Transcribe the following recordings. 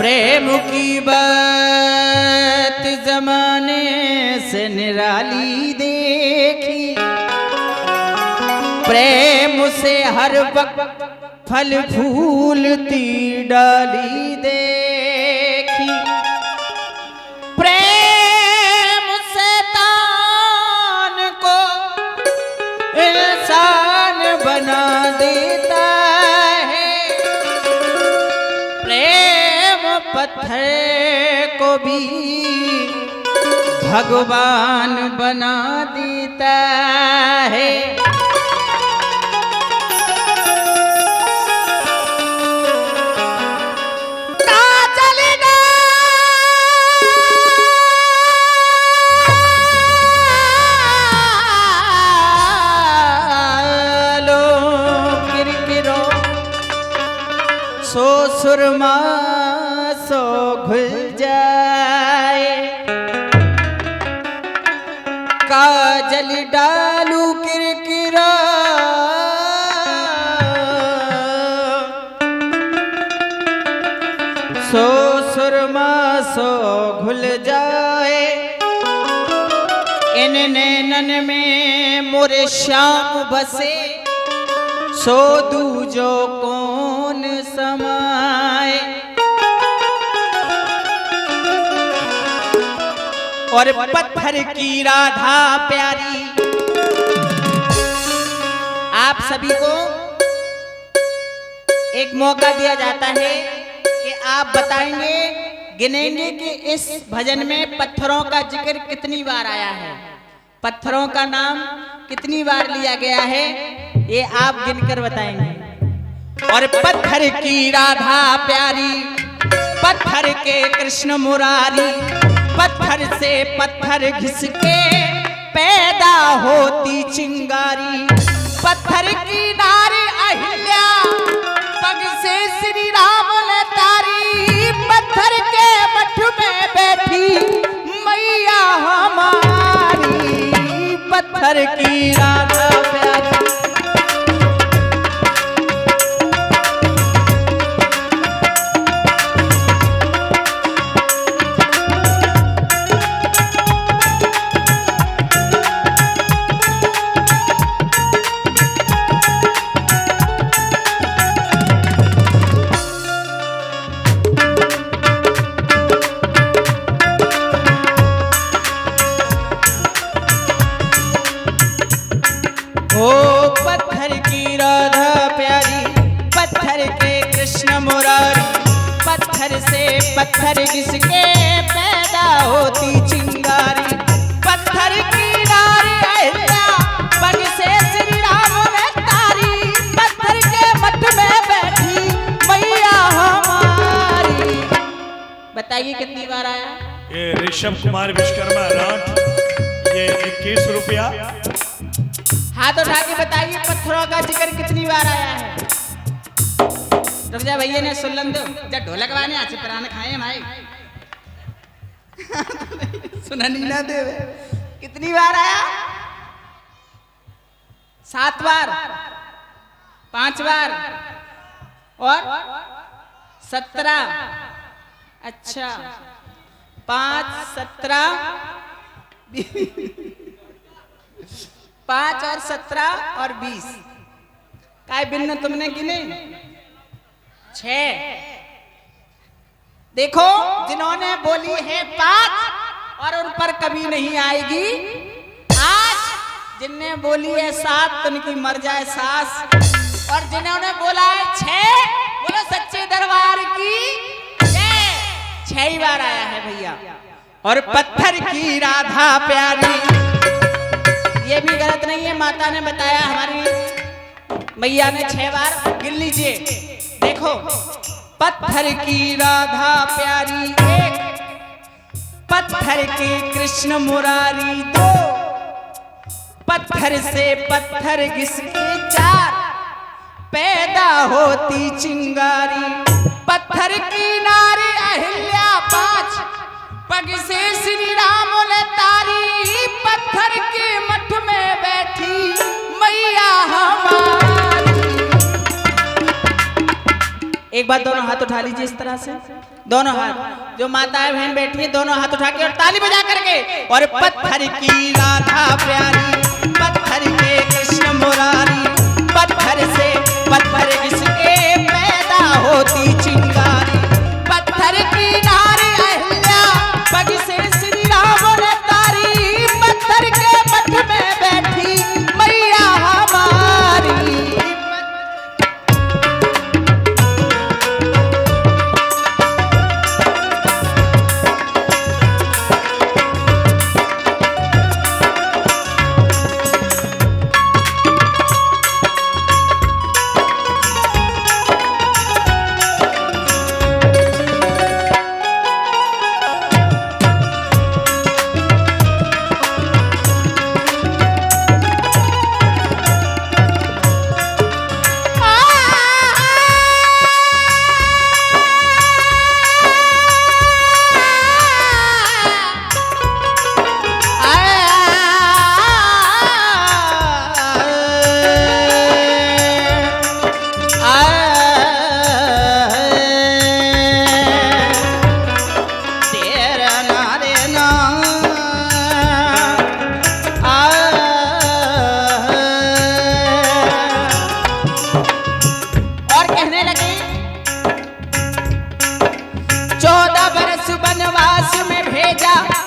प्रेम की बात जमाने से निराली देखी, प्रेम से हर वक्त फल फूलती डाली देखी। प्रेम से तान को इंसान बना देता है, प्रेम पत्थर को भी भगवान बना देता है। सो सुरमा सो घुल जाए, काजल डालू किरकिरा, सो सुरमा सो घुल जाए। इन नैनन में मोरे श्याम बसे, सो दूजो कौन समाए। और पत्थर की राधा प्यारी, आप सभी को एक मौका दिया जाता है कि आप बताएंगे, गिनेंगे कि इस भजन में पत्थरों का जिक्र कितनी बार आया है, पत्थरों का नाम कितनी बार लिया गया है, ये आप गिनकर बताएंगे। और पत्थर की राधा प्यारी, पत्थर के कृष्ण मुरारी, पत्थर से पत्थर घिसके पैदा होती चिंगारी। पत्थर की नारी अहिल्या, पग से श्री राम ने तारी, पत्थर के मठ में बैठी मैया हमारी, पत्थर की राधा प्यारी। ओ पत्थर की राधा प्यारी, पत्थर के कृष्ण मुरारी, पत्थर से पत्थर घिसके पैदा होती चिंगारी। पत्थर की नारी अहिल्या, पग से श्री राम ने तारी, पत्थर के मठ में बैठी मैया हमारी। बताइए कितनी बार आया? ये ऋषभ कुमार विश्वकर्मा राठ, ये 21 रुपया। हाथ उठा के बताइए पत्थरों का जिक्र कितनी बार आया है? रुक जा भैया ने सुन दो, जब ढोलक वाने आज प्राण खाए भाई। सुना नहीं ना दे, कितनी बार आया? 7 बार, 5 बार और 17। अच्छा 5, 17, 5 और 17 और 20 काय भिन्न तुमने गिने? 6। देखो जिन्होंने बोली है 5 और उन पर कभी नहीं आएगी आज, जिनने बोली है 7 उनकी मर जाए सास, और जिन्होंने बोला है 6 बोलो सच्चे दरबार की जय। 6 ही बार आया है भैया। और पत्थर की राधा प्यारी, ये भी गलत नहीं है, माता ने बताया, हमारी मैया ने 6 बार गिन लीजिए। देखो पत्थर की राधा प्यारी 1, पत्थर के कृष्ण मुरारी 2, पत्थर से पत्थर घिसके 4 पैदा होती चिंगारी। पत्थर की नारी अहिल्या 5, पग से श्री राम ने तारी, पत्थर के मठ में बैठी मैया हमारी। एक बार दोनों हाथ उठा लीजिए इस तरह से। दोनों हाथ, जो माताएं बहन बैठी है दोनों हाथ उठा के और ताली बजा करके, और पत्थर की राधा प्यारी, पत्थर के कृष्ण मुरारी, पत्थर से पत्थर घिसके पैदा होती चिंगारी, पत्थर की नारी अहिल्या पग से श्री राम ने तारी, पत्थर के मठ में बैठी मैया हमारी।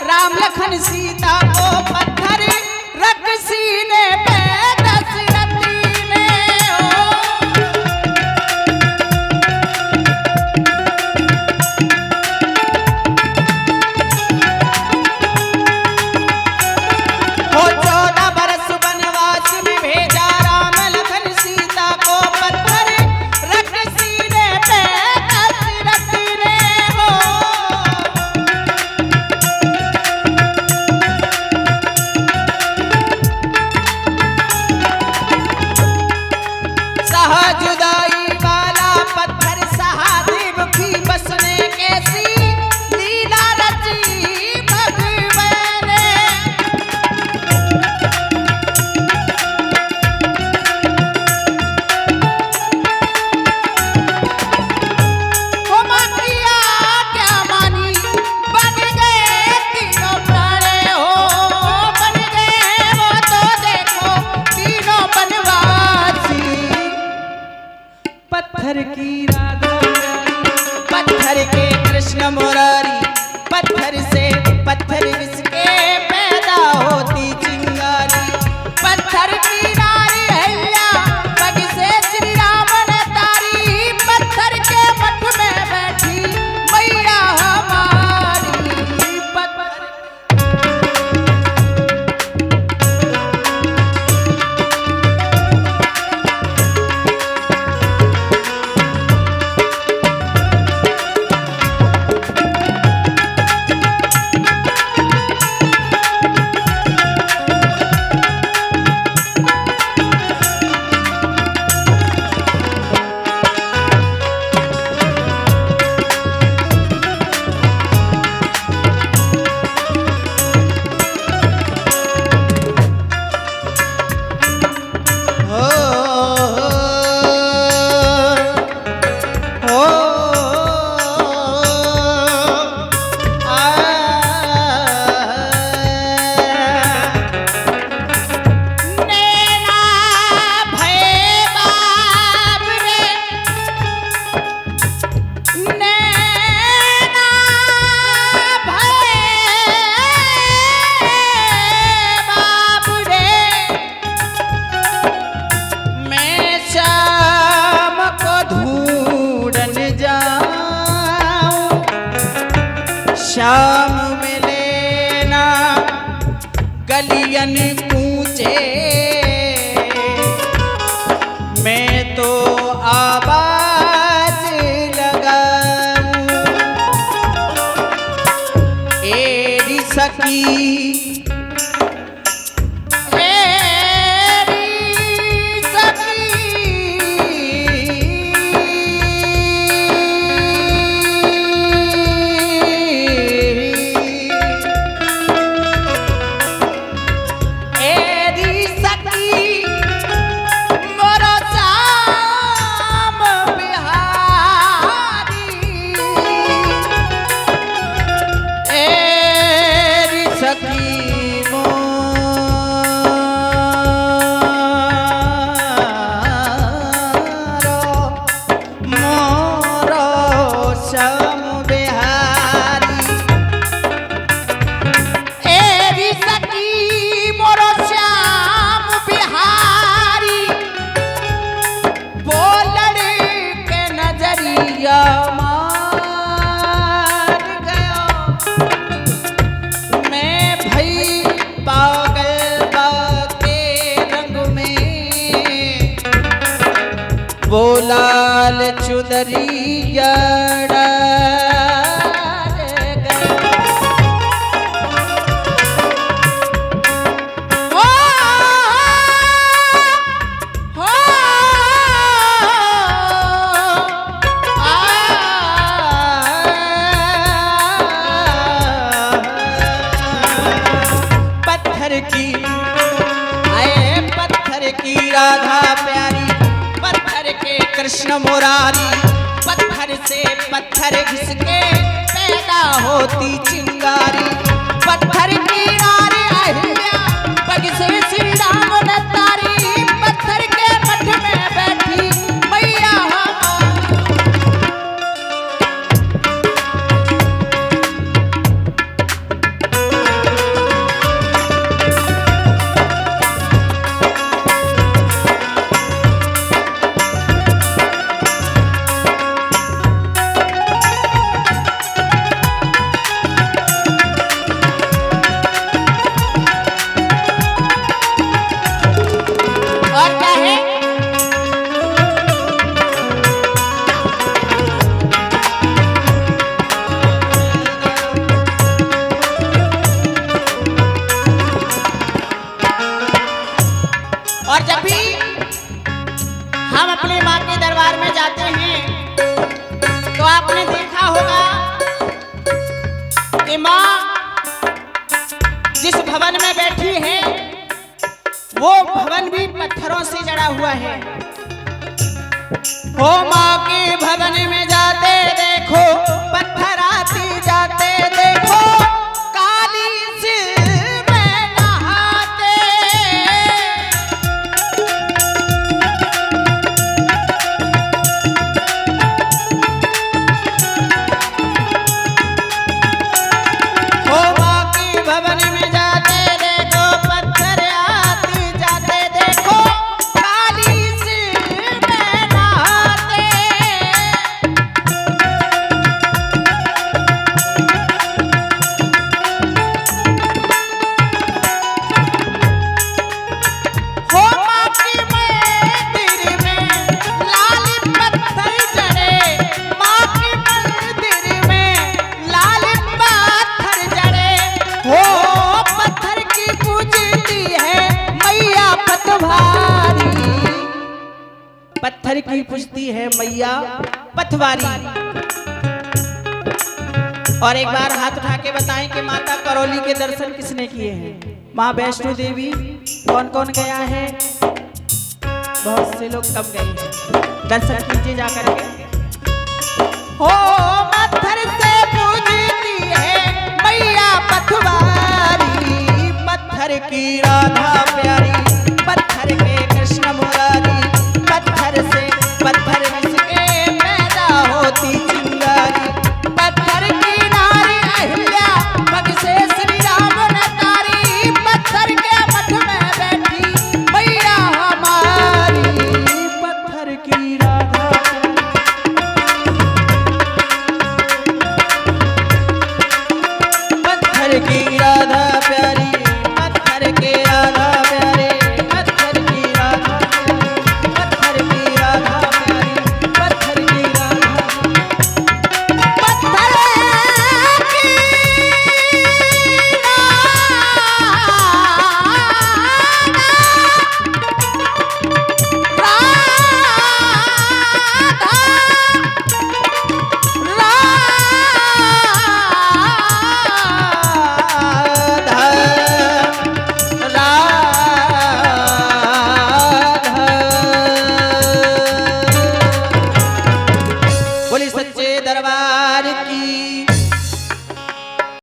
राम लखन सीता को पत्थर रख सीने पे दशरथी ने हो 14 बरस वनवास में भेजा राम लखन सीता को पत्थर रख सीने पे दशरथी ने हो। जुदाई वाला पत्थर सहादेव की बसने कैसी लीला रची भगवान ने। हो मातिया क्या मानी बन गए तीनों प्राणे हो, बन गए वो तो देखो तीनों बनवासी। पत्थर की राधा पत्थर के कृष्ण मुरारी, पत्थर से पत्थर घिसके पैदा होती चिंगारी, पत्थर की नारी अहिल्या पग से श्री राम ने तारी, पत्थर के मठ में बैठी मैया हमारी। पत्थर शाम में लेना गलियन कूचे, मैं तो आवाज लगाऊं एरी सखी उतरी जड़ा राधा प्यारी पत्थर के कृष्ण मुरारी पत्थर से पत्थर घिसके पैदा होती चिंगारी पत्थर की नारी अहिल्या पग से श्री राम ने तारी पत्थर के मठ में बैठी मैया और जब भी हम अपने माँ के दरबार में जाते हैं तो आपने देखा होगा कि माँ जिस भवन में बैठी है वो भवन भी पत्थरों से जड़ा हुआ है। हो माँ के भवन में जाते देखो पत्थर आते जाते देखो काली पत्थर की पूजती है मैया पथवारी। और एक बार हाथ उठा के बताएं कि माता करौली के दर्शन किसने किए हैं? माँ वैष्णो देवी कौन कौन गया है? बहुत से लोग कम गए हैं, दर्शन कीजिए जाकर के। हो पत्थर से पूजती है मैया पथवारी, पत्थर की राधा प्यारी पत्थर के कृष्ण मुरारी पत्थर से पत्थर घिसके पैदा होती चिंगारी पत्थर की नारी अहिल्या पग से श्री राम ने तारी पत्थर के मठ में बैठी मैया हमारी पत्थर की राधा पत्थर की राधा